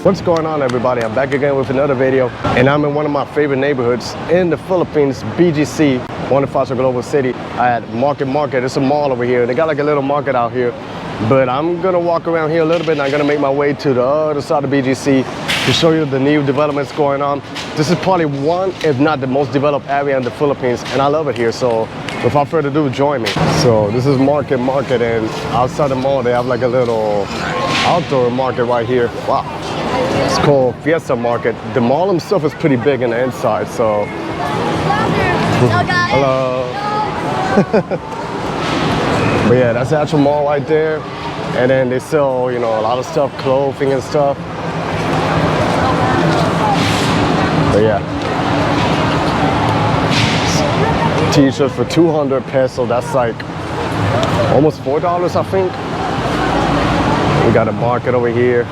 What's going on, everybody? I'm back again with another video, and I'm in one of my favorite neighborhoods in the Philippines, BGC, Bonifacio Global City, at Market. It's a mall over here. They got like a little market out here, but I'm gonna walk around here a little bit and I'm gonna make my way to the other side of BGC to show you the new developments going on. This is probably one, if not the most developed area in the Philippines, and I love it here. So without further ado, join me. So this is Market, and outside the mall they have like a little outdoor market right here. Wow. It's called Fiesta Market. The mall itself is pretty big in the inside, so. Hello. But yeah, that's the actual mall right there. And then they sell, you know, a lot of stuff, clothing and stuff. But yeah. T-shirts for 200 pesos. That's like almost $4, I think. We got a market over here.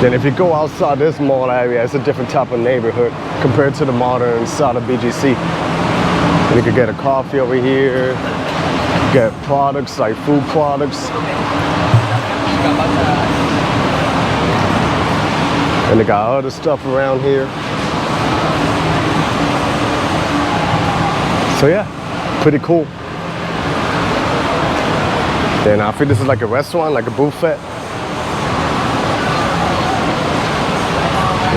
Then if you go outside this mall area, it's a different type of neighborhood compared to the modern side of BGC. And you can get a coffee over here, get products like food products. And they got other stuff around here. So yeah, pretty cool. Then I think this is like a restaurant, like a buffet.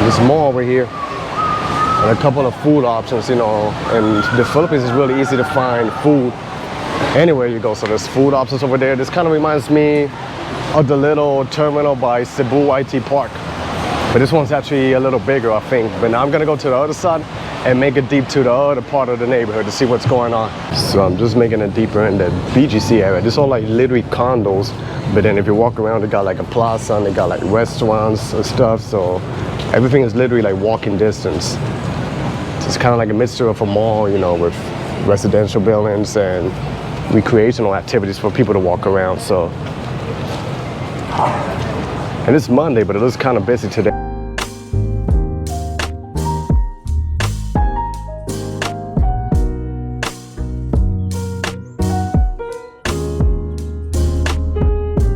This mall over here, and a couple of food options, you know, and the Philippines is really easy to find food anywhere you go. So there's food options over there. This kind of reminds me of the little terminal by Cebu IT Park, but this one's actually a little bigger, I think. But now I'm gonna go to the other side and make it deep to the other part of the neighborhood to see what's going on. So I'm just making it deeper in the BGC area. This is all like literally condos, but then if you walk around, they got like a plaza and they got like restaurants and stuff. So everything is literally like walking distance. So it's kind of like a mixture of a mall, you know, with residential buildings and recreational activities for people to walk around. So, and it's Monday, but it looks kind of busy today.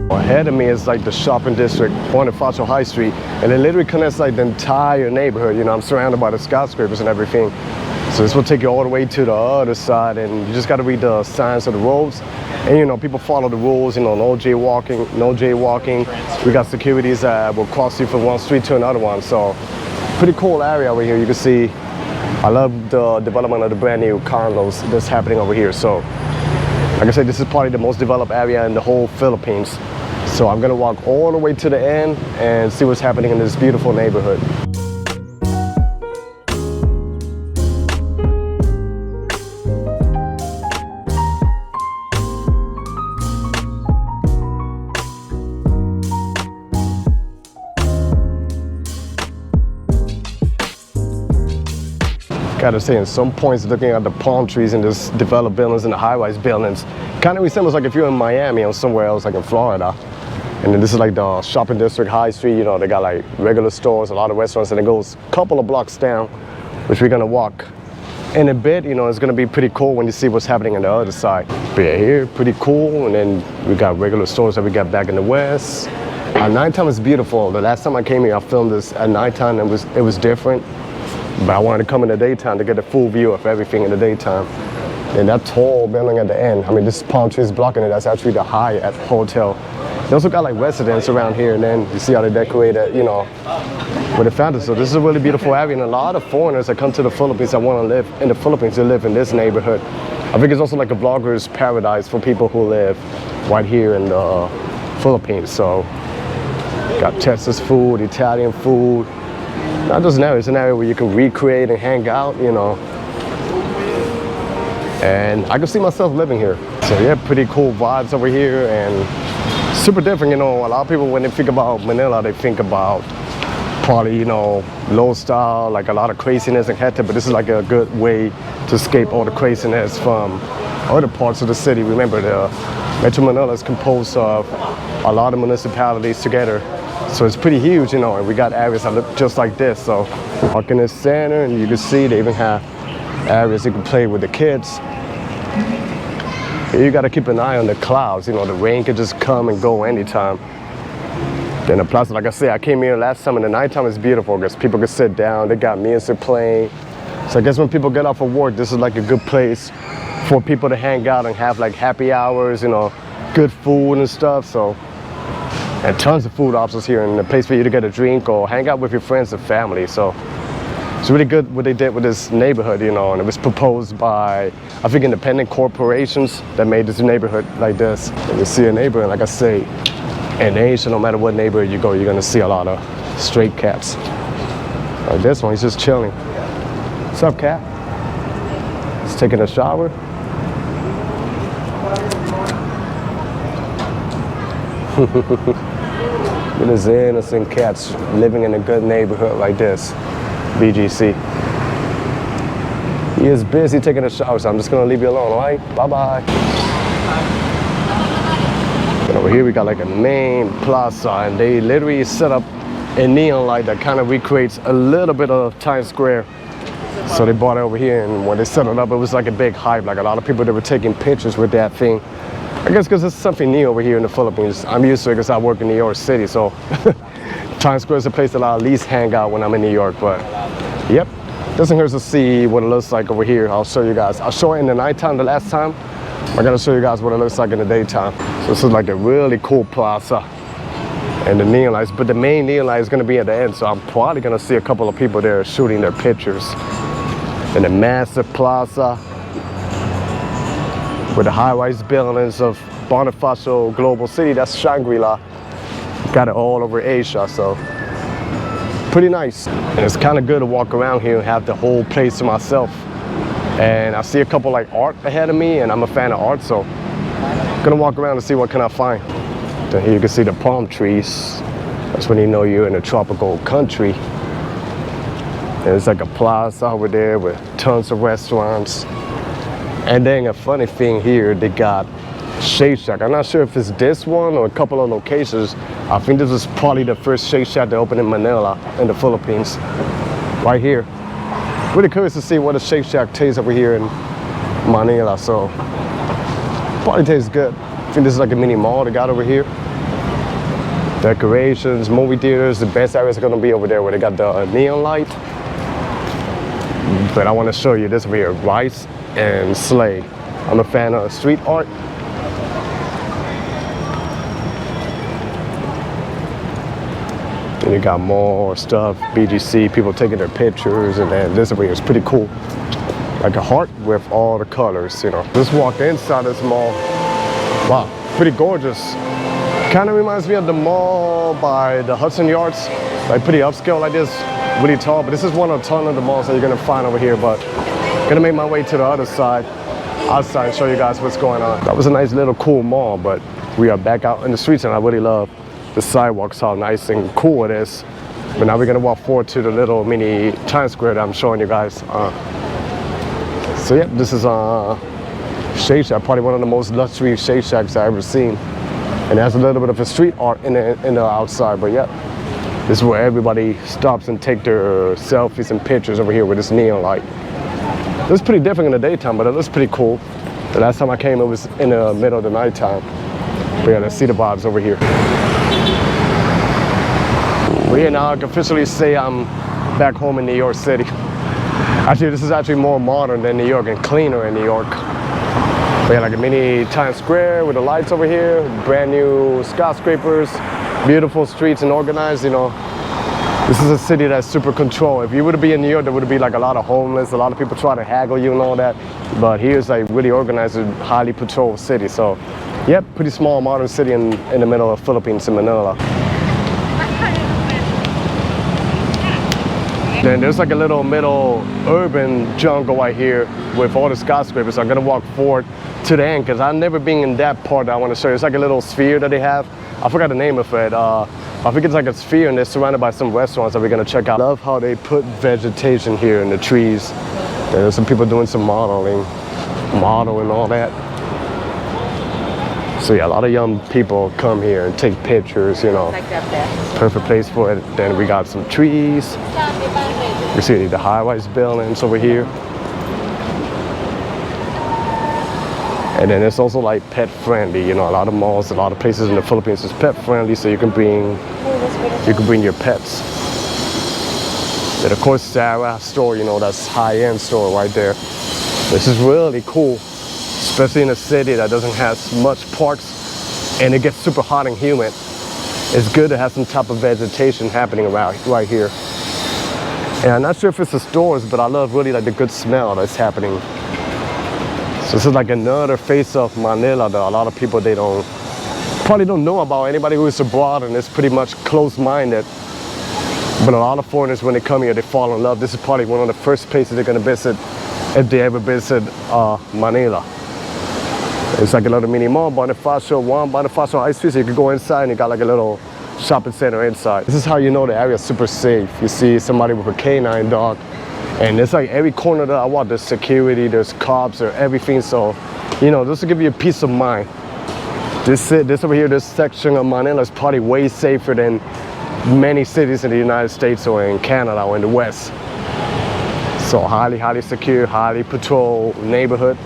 Ahead of me is like the shopping district, Bonifacio High Street, and it literally connects like the entire neighborhood. You know, I'm surrounded by the skyscrapers and everything. So this will take you all the way to the other side, and you just got to read the signs of the roads. And you know, people follow the rules, you know, no jaywalking, no jaywalking. We got securities that will cross you from one street to another one. So pretty cool area over here. You can see, I love the development of the brand new condos that's happening over here. So like I said, this is probably the most developed area in the whole Philippines. So I'm gonna walk all the way to the end and see what's happening in this beautiful neighborhood. Gotta say, in some points, looking at the palm trees in this developed buildings and the high-rise buildings, kind of resembles like if you're in Miami or somewhere else, like in Florida. And then this is like the shopping district, High Street. You know, they got like regular stores, a lot of restaurants, and it goes a couple of blocks down, which we're gonna walk in a bit. You know, it's gonna be pretty cool when you see what's happening on the other side. But yeah, here, pretty cool. And then we got regular stores that we got back in the west. At nighttime is beautiful. The last time I came here, I filmed this at nighttime. It was different. But I wanted to come in the daytime to get a full view of everything in the daytime. And that tall building at the end, I mean, this palm tree is blocking it. That's actually the Hyatt Hotel. They also got like residents around here, and then you see how they decorate it, you know, with a fountain. So this is a really beautiful area, and a lot of foreigners that come to the Philippines that want to live in the Philippines, they live in this neighborhood. I think it's also like a vlogger's paradise for people who live right here in the Philippines. So got Texas food, Italian food. Not just an area, it's an area where you can recreate and hang out, you know. And I can see myself living here. So yeah, pretty cool vibes over here, and super different, you know. A lot of people, when they think about Manila, they think about probably, you know, low style, like a lot of craziness and hectic, but this is like a good way to escape all the craziness from other parts of the city. Remember, the Metro Manila is composed of a lot of municipalities together. So it's pretty huge, you know, and we got areas that look just like this. So walk in the center, and you can see they even have areas you can play with the kids. You got to keep an eye on the clouds. You know, the rain could just come and go anytime. Then the plaza, like I said, I came here last time, and the nighttime is beautiful because people can sit down. They got music playing. So I guess when people get off of work, this is like a good place for people to hang out and have like happy hours, you know, good food and stuff. So, and tons of food options here, and a place for you to get a drink or hang out with your friends and family. So it's really good what they did with this neighborhood, you know, and it was proposed by, I think, independent corporations that made this neighborhood like this. And you see a neighborhood, like I say, in Asia, no matter what neighborhood you go, you're gonna see a lot of stray cats. Like this one, he's just chilling. What's up, cat? He's taking a shower. It is innocent cats living in a good neighborhood like this. BGC. He is busy taking a shower, so I'm just gonna leave you alone, all right? Bye-bye. And over here we got like a main plaza, and they literally set up a neon light that kind of recreates a little bit of Times Square. So they brought it over here, and when they set it up, it was like a big hype. Like a lot of people that were taking pictures with that thing. I guess because it's something new over here in the Philippines. I'm used to it because I work in New York City, so Times Square is a place that I at least hang out when I'm in New York. But yep, doesn't hurt to see what it looks like over here. I'll show you guys. I'll show it in the nighttime the last time. I gotta show you guys what it looks like in the daytime. So this is like a really cool plaza. And the neon lights, but the main neon light is gonna be at the end, so I'm probably gonna see a couple of people there shooting their pictures. In the massive plaza with the high-rise buildings of Bonifacio Global City, that's Shangri-La. Got it all over Asia, so pretty nice. And it's kind of good to walk around here and have the whole place to myself. And I see a couple like art ahead of me, and I'm a fan of art, so I'm gonna walk around and see what can I find. Then here you can see the palm trees. That's when you know you're in a tropical country. There's like a plaza over there with tons of restaurants. And then a funny thing here, they got Shake Shack. I'm not sure if it's this one or a couple of locations. I think this is probably the first Shake Shack to open in Manila, in the Philippines. Right here. Really curious to see what a Shake Shack tastes over here in Manila. So, probably tastes good. I think this is like a mini mall they got over here. Decorations, movie theaters. The best areas are gonna be over there where they got the neon light. But I want to show you this over here, rice and sleigh. I'm a fan of street art. And you got more stuff, BGC, people taking their pictures, and then this over here is pretty cool. Like a heart with all the colors, you know. Just walked inside this mall. Wow, pretty gorgeous. Kind of reminds me of the mall by the Hudson Yards, like pretty upscale like this, really tall. But this is one of a ton of the malls that you're gonna find over here. But gonna make my way to the other side, outside, and show you guys what's going on. That was a nice little cool mall, but we are back out in the streets, and I really love the sidewalks, how nice and cool it is. But now we're gonna walk forward to the little mini Times Square that I'm showing you guys. So yeah, this is Shake Shack, probably one of the most luxury Shake Shacks I've ever seen. And it has a little bit of a street art in the outside, but yeah. This is where everybody stops and take their selfies and pictures over here with this neon light. It looks pretty different in the daytime, but it looks pretty cool. The last time I came, it was in the middle of the nighttime. But yeah, let's see the vibes over here. Well, yeah, now I can officially say I'm back home in New York City. Actually, this is actually more modern than New York and cleaner in New York. But yeah, like a mini Times Square with the lights over here, brand new skyscrapers, beautiful streets and organized, you know. This is a city that's super controlled. If you would be in New York, there would be like a lot of homeless, a lot of people try to haggle you and all that. But here's like really organized and highly patrolled city. So, yep, pretty small modern city in the middle of Philippines in Manila. Then there's like a little middle urban jungle right here with all the skyscrapers. So I'm gonna walk forward to the end because I've never been in that part that I want to show you. It's like a little sphere that they have. I forgot the name of it. I think it's like a sphere, and they're surrounded by some restaurants that we're gonna check out. Love how they put vegetation here in the trees. There's some people doing some modeling and all that. So yeah, a lot of young people come here and take pictures, you know. Perfect place for it. Then we got some trees. You see the high-rise buildings over here. And then it's also like pet friendly, you know, a lot of malls, a lot of places in the Philippines is pet friendly, so you can bring You can bring your pets. And of course, Sarah store, you know, that's high-end store right there. This is really cool, especially in a city that doesn't have much parks and it gets super hot and humid. It's good to have some type of vegetation happening around right here. And I'm not sure if it's the stores, but I love really like the good smell that's happening. So this is like another face of Manila that a lot of people, they probably don't know about. Anybody who is abroad and is pretty much close-minded. But a lot of foreigners, when they come here, they fall in love. This is probably one of the first places they're gonna visit if they ever visit Manila. It's like a little mini mall, Bonifacio High Street, so you can go inside and you got like a little shopping center inside. This is how you know the area is super safe. You see somebody with a canine dog, and it's like every corner that I walk, there's security, there's cops, or everything. So, you know, this will give you a peace of mind. This over here, this section of Manila is probably way safer than many cities in the United States or in Canada or in the West. So highly secure, highly patrolled neighborhood.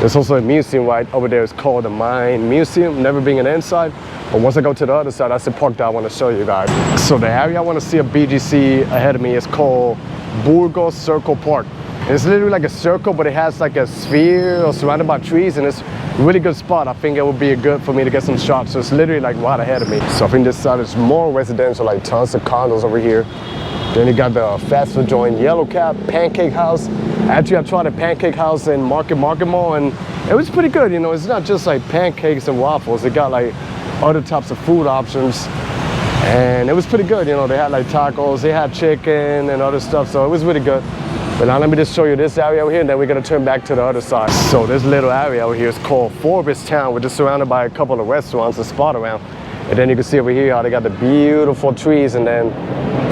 There's also a museum right over there. It's called the Mine Museum. Never been inside, but once I go to the other side, that's the park that I want to show you guys. So the area I want to see at BGC ahead of me is called Burgos Circle Park. It's literally like a circle, but it has like a sphere or surrounded by trees, and it's a really good spot. I think it would be good for me to get some shots. So it's literally like right ahead of me. So I think this side is more residential, like tons of condos over here. Then you got the fast food joint, Yellow Cap, Pancake House. Actually, I tried a Pancake House in Market Mall, and it was pretty good. You know, it's not just like pancakes and waffles. It got like other types of food options, and it was pretty good. You know, they had like tacos, they had chicken and other stuff, so it was really good. But now let me just show you this area over here, and then we're gonna turn back to the other side. So this little area over here is called Forbes Town, which is surrounded by a couple of restaurants and spot around. And then you can see over here how they got the beautiful trees, and then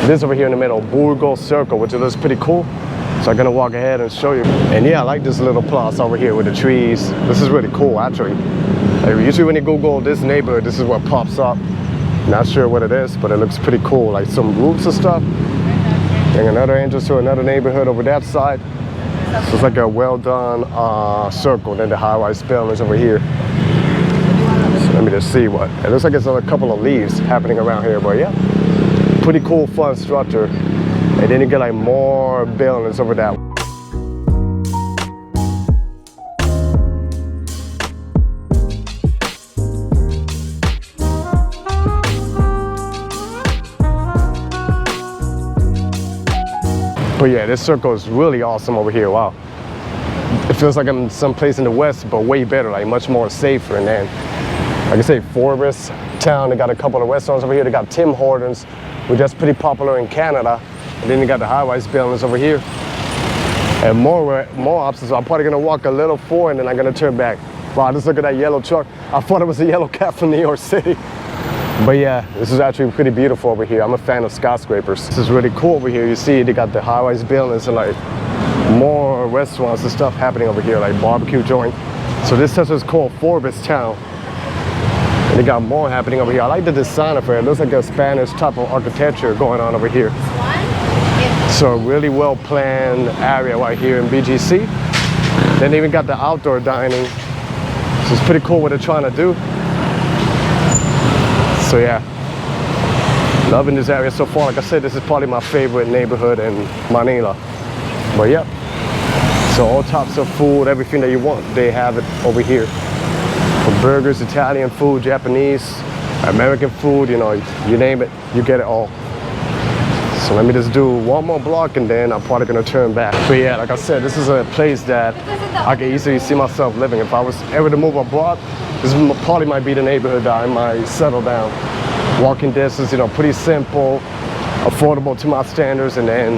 this over here in the middle, Burgos Circle, which looks pretty cool. So I'm gonna walk ahead and show you. And yeah, I like this little plaza over here with the trees. This is really cool, actually. Like, usually when you Google this neighborhood, this is what pops up. Not sure what it is, but it looks pretty cool. Like some roofs and stuff. And another entrance to another neighborhood over that side. So it's like a well done circle. Then the high-rise buildings over here. So let me just see what. It looks like there's a couple of leaves happening around here, but yeah. Pretty cool, fun structure. And then you get like more buildings over that. But yeah, this circle is really awesome over here. Wow. It feels like I'm someplace in the West, but way better, like much more safer. And then, like I say, Forbes Town, they got a couple of restaurants over here. They got Tim Hortons, which is pretty popular in Canada. And then you got the high-rise buildings over here. And more options. So I'm probably gonna walk a little forward and then I'm gonna turn back. Wow, just look at that yellow truck. I thought it was a yellow cat from New York City. But yeah, this is actually pretty beautiful over here. I'm a fan of skyscrapers. This is really cool over here. You see they got the high-rise buildings and like more restaurants and stuff happening over here, like barbecue joint. So this is called Forbes Town. And they got more happening over here. I like the design of it. It looks like a Spanish type of architecture going on over here. So a really well planned area right here in BGC. Then they even got the outdoor dining. So it's pretty cool what they're trying to do. So yeah, loving this area so far. Like I said, this is probably my favorite neighborhood in Manila. But yeah, so all types of food, everything that you want, they have it over here. From burgers, Italian food, Japanese, American food, you know, you name it, you get it all. So let me just do one more block and then I'm probably gonna turn back. But yeah, like I said, this is a place that I can easily see myself living. If I was ever to move abroad, this probably might be the neighborhood that I might settle down. Walking distance, you know, pretty simple, affordable to my standards, and then,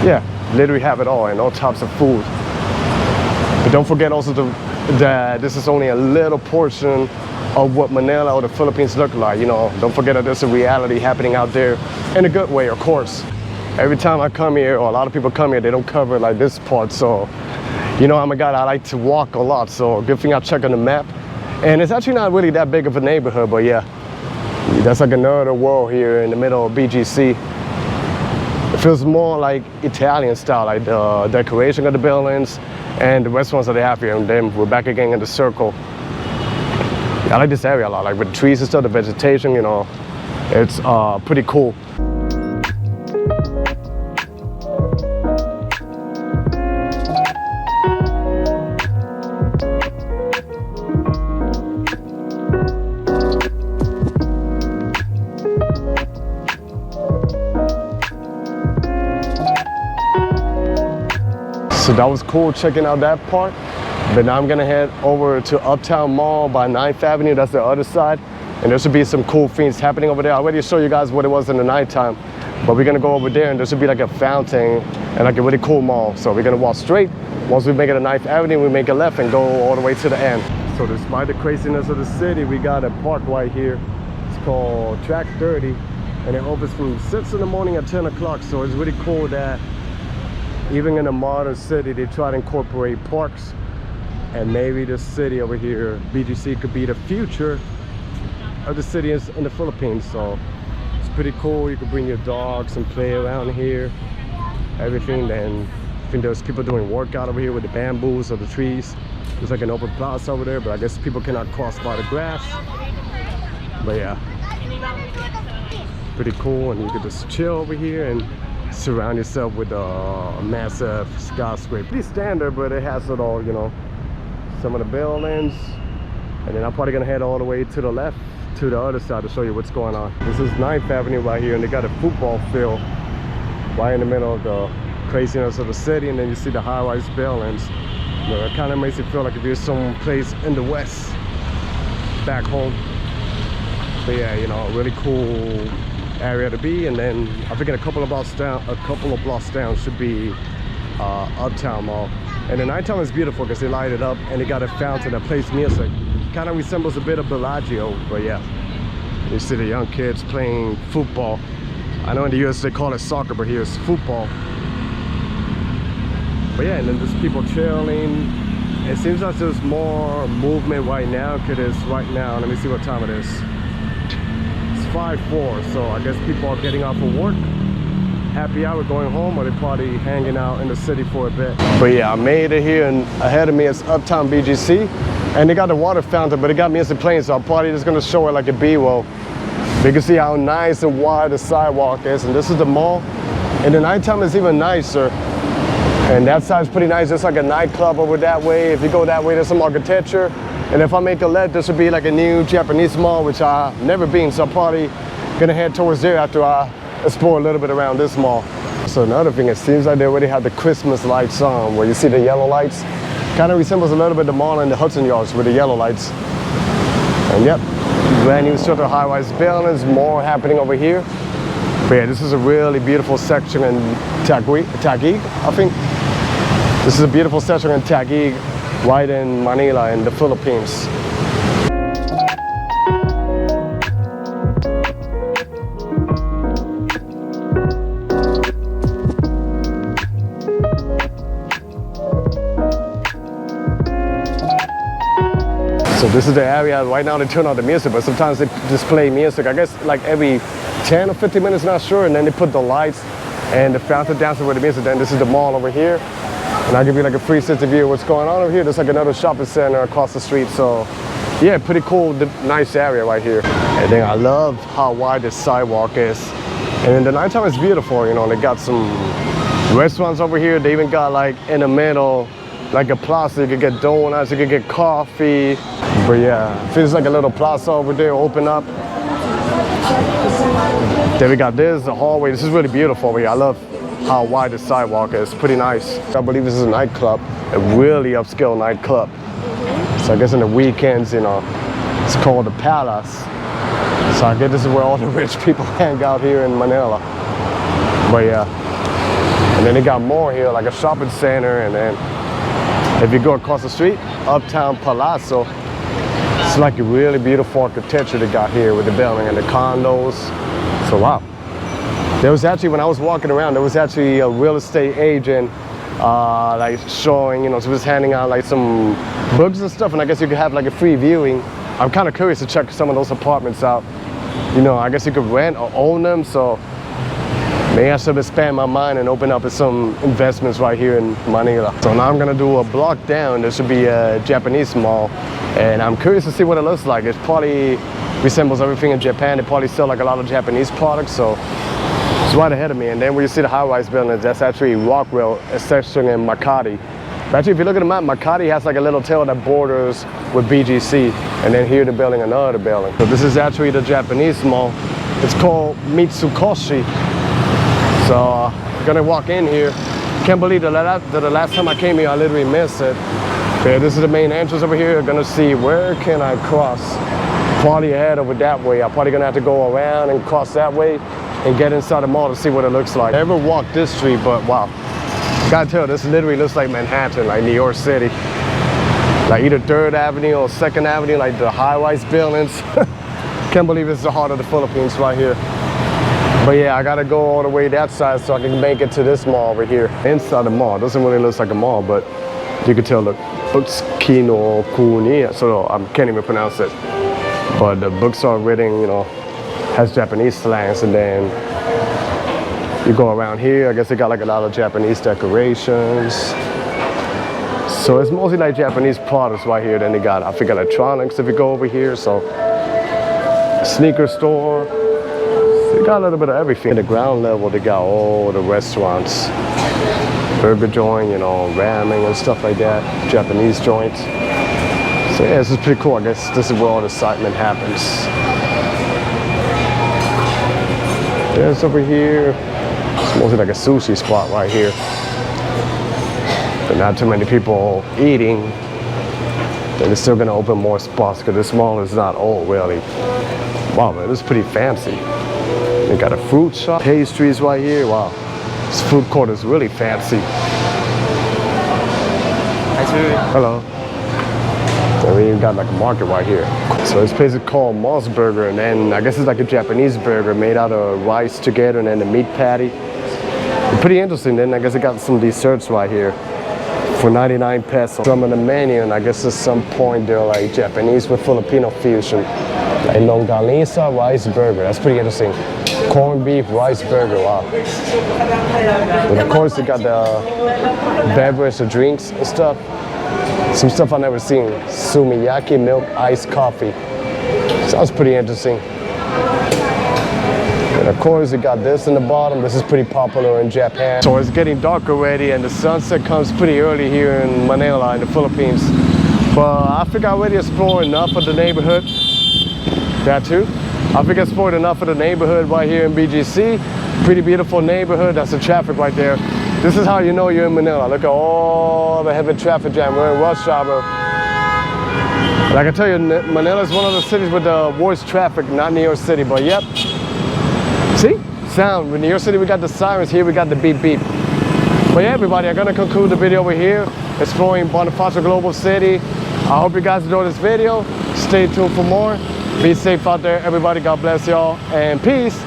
yeah, literally have it all and all types of food. But don't forget also that this is only a little portion of what Manila or the Philippines look like. You know, don't forget that there's a reality happening out there in a good way, of course. Every time I come here, or a lot of people come here, they don't cover like this part. So, you know, I'm a guy that I like to walk a lot. So good thing I check on the map. And it's actually not really that big of a neighborhood, but yeah, that's like another world here in the middle of BGC. It feels more like Italian style, like the decoration of the buildings and the restaurants that they have here. And then we're back again in the circle. I like this area a lot, like with the trees and stuff, the vegetation, you know. It's pretty cool. So that was cool checking out that part. But now I'm gonna head over to Uptown Mall by 9th Avenue. That's the other side. And there should be some cool things happening over there. I already showed you guys what it was in the nighttime. But we're gonna go over there and there should be like a fountain and like a really cool mall. So we're gonna walk straight. Once we make it to 9th Avenue, we make a left and go all the way to the end. So despite the craziness of the city, we got a park right here. It's called Track 30. And it opens from 6 in the morning at 10 o'clock. So it's really cool that even in a modern city, they try to incorporate parks. And maybe this city over here, BGC, could be the future of the city in the Philippines. So it's pretty cool. You can bring your dogs and play around here, everything. Then I think there's people doing workout over here with the bamboos or the trees. There's like an open plaza over there, but I guess people cannot cross by the grass. But yeah, pretty cool. And you can just chill over here and surround yourself with a massive skyscraper. Pretty standard, but it has it all, you know, some of the buildings. And then I'm probably gonna head all the way to the left to the other side to show you what's going on. This is 9th Avenue right here, and they got a football field right in the middle of the craziness of the city. And then you see the high-rise buildings. You know, it kind of makes you feel like if you're someplace in the west back home. But yeah, you know, a really cool area to be. And then I think a couple of blocks down should be Uptown Mall. And the nighttime is beautiful because they light it up and they got a fountain that plays music. Kind of resembles a bit of Bellagio, but yeah. You see the young kids playing football. I know in the US they call it soccer, but here it's football. But yeah, and then there's people chilling. It seems like there's more movement right now because right now, let me see what time it is. It's 5:04, so I guess people are getting off of work. Happy hour going home, or they're probably hanging out in the city for a bit. But yeah, I made it here, and ahead of me is Uptown BGC. And they got the water fountain, but they got music playing, so I'm probably just gonna show it like a B-roll. You can see how nice and wide the sidewalk is, and this is the mall. And the nighttime is even nicer. And that side's pretty nice, just like a nightclub over that way. If you go that way, there's some architecture. And if I make a left, this would be like a new Japanese mall, which I've never been, so I'm probably gonna head towards there after I explore a little bit around this mall. So another thing, it seems like they already have the Christmas lights on, where you see the yellow lights. Kind of resembles a little bit the mall in the Hudson Yards with the yellow lights. And yep, brand new sort of high-rise buildings, more happening over here. But yeah, this is a really beautiful section in Taguig, I think. This is a beautiful section in Taguig, right in Manila in the Philippines. So this is the area, right now they turn on the music, but sometimes they display music, I guess like every 10 or 15 minutes, not sure, and then they put the lights and the fountain dancing with the music. Then this is the mall over here, and I'll give you like a 360 view of what's going on over here. There's like another shopping center across the street, so yeah, pretty cool, nice area right here. And then I love how wide the sidewalk is, and in the nighttime it's beautiful, you know. They got some restaurants over here. They even got like in the middle like a plaza. You could get donuts, you could get coffee. But yeah, feels like a little plaza over there, open up. Then we got this, the hallway. This is really beautiful over here. I love how wide the sidewalk is, pretty nice. I believe this is a nightclub, a really upscale nightclub. So I guess on the weekends, you know, it's called the Palace. So I guess this is where all the rich people hang out here in Manila. But yeah, and then they got more here, like a shopping center, and then if you go across the street, Uptown Palazzo, it's like a really beautiful architecture they got here with the building and the condos. So wow. There was actually, when I was walking around, there was actually a real estate agent like showing, you know, so he was handing out like some books and stuff, and I guess you could have like a free viewing. I'm kind of curious to check some of those apartments out. You know, I guess you could rent or own them, so maybe I should expand my mind and open up some investments right here in Manila. So now I'm gonna do a block down. There should be a Japanese mall, and I'm curious to see what it looks like. It's probably resembles everything in Japan. They probably sell like a lot of Japanese products, so it's right ahead of me. And then where you see the high-rise buildings, that's actually Rockwell, Extension, and Makati. But actually, if you look at the map, Makati has like a little tail that borders with BGC, and then here they're building another building. So this is actually the Japanese mall. It's called Mitsukoshi. So I'm gonna walk in here. Can't believe that the last time I came here, I literally missed it. Okay, this is the main entrance over here. I'm gonna see where can I cross. Probably head over that way. I'm probably gonna have to go around and cross that way and get inside the mall to see what it looks like. I never walked this street, but wow. Gotta tell, this literally looks like Manhattan, like New York City. Like either 3rd Avenue or 2nd Avenue, like the high-rise buildings. Can't believe it's the heart of the Philippines right here. But yeah, I gotta go all the way that side so I can make it to this mall over here. Inside the mall, doesn't really look like a mall, but you can tell, look, Bukskino Kuni, so I can't even pronounce it. But the books are written, you know, has Japanese slangs, and then you go around here, I guess they got like a lot of Japanese decorations. So it's mostly like Japanese products right here. Then they got, I think, electronics if you go over here, so sneaker store. They got a little bit of everything. At the ground level, they got all the restaurants. Burger joint, you know, ramen and stuff like that, Japanese joints. So yeah, this is pretty cool. I guess this is where all the excitement happens. There's over here. It's mostly like a sushi spot right here. But not too many people eating. Then they're still gonna open more spots because this mall is not old really. Wow, man, this is pretty fancy. They got a fruit shop, pastries right here. Wow, this food court is really fancy. Hello. So we even got like a market right here. So this place is called Moss Burger, and then I guess it's like a Japanese burger made out of rice together and then the meat patty. Pretty interesting. Then I guess they got some desserts right here for 99 pesos. Some on the menu, and I guess at some point they're like Japanese with Filipino fusion. Like longanisa rice burger. That's pretty interesting. Corned beef rice burger. Wow. And of course they got the beverage, the drinks and stuff. Some stuff I've never seen. Sumiyaki milk iced coffee. Sounds pretty interesting. And of course, you got this in the bottom. This is pretty popular in Japan. So it's getting dark already, and the sunset comes pretty early here in Manila, in the Philippines. But I think I already explored enough of the neighborhood. That too. I think I explored enough of the neighborhood right here in BGC. Pretty beautiful neighborhood. That's the traffic right there. This is how you know you're in Manila. Look at all the heavy traffic jam. We're in rush hour. And I can tell you, Manila is one of the cities with the worst traffic, not New York City, but yep. See? Sound. In New York City, we got the sirens. Here, we got the beep beep. But yeah, everybody, I'm gonna conclude the video over here, exploring Bonifacio Global City. I hope you guys enjoyed this video. Stay tuned for more. Be safe out there, everybody. God bless y'all, and peace.